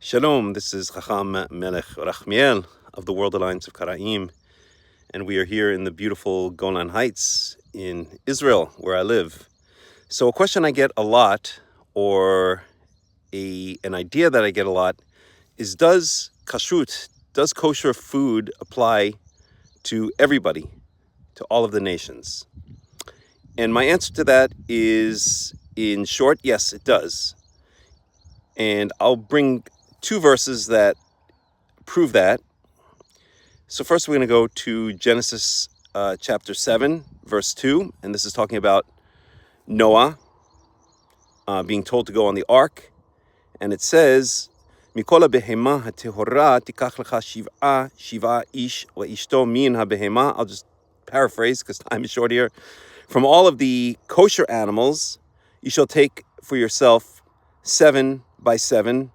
Shalom, this is Chacham Melech Rachmiel of the World Alliance of Qara'im, and we are here in the beautiful Golan Heights in Israel, where I live. So a question I get a lot, or an idea that I get a lot, is does kosher food apply to everybody, to all of the nations? And my answer to that is, in short, yes, it does. And I'll bring two verses that prove that. So first we're going to go to Genesis chapter 7, verse 2. And this is talking about Noah being told to go on the ark. And it says, Mikola behema hatehora tikach lecha shiva ish wa ishto min habehema. I'll just paraphrase because time is short here. From all of the kosher animals, you shall take for yourself 7 by 7,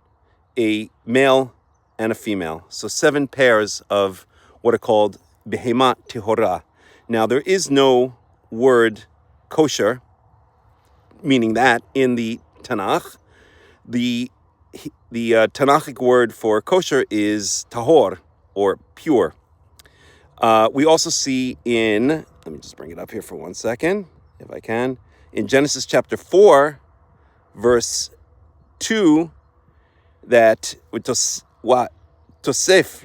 a male and a female. So 7 pairs of what are called behema tehora. Now, there is no word kosher, meaning that, in the Tanakh. The Tanakhic word for kosher is tahor, or pure. We also see in, let me just bring it up here for 1 second, if I can, in Genesis chapter 4, verse 2, that tosef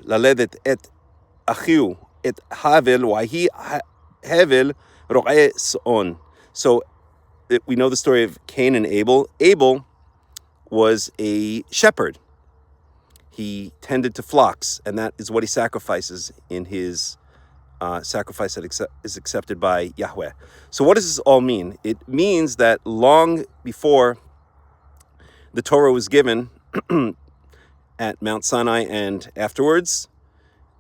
laledet et achiu et havel wahi havel ro'eh son. So we know the story of Cain and Abel. Abel was a shepherd. He tended to flocks, and that is what he sacrifices in his sacrifice that is accepted by Yahweh. So what does this all mean? It means that long before the Torah was given at Mount Sinai and afterwards,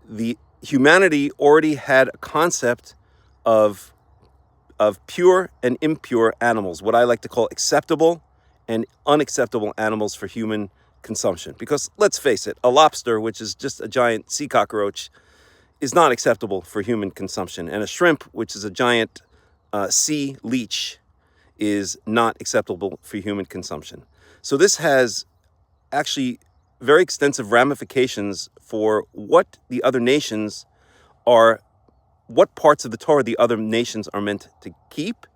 the humanity already had a concept of pure and impure animals, what I like to call acceptable and unacceptable animals for human consumption. Because let's face it, a lobster, which is just a giant sea cockroach, is not acceptable for human consumption. And a shrimp, which is a giant sea leech, is not acceptable for human consumption. So this has actually very extensive ramifications for what the other nations are, what parts of the Torah the other nations are meant to keep.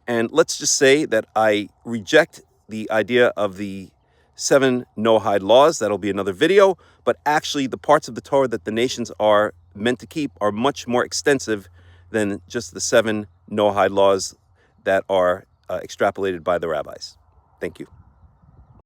And let's just say that I reject the idea of the Seven Noahide Laws. That'll be another video. But actually, the parts of the Torah that the nations are meant to keep are much more extensive than just the Seven Noahide Laws that are extrapolated by the rabbis. Thank you.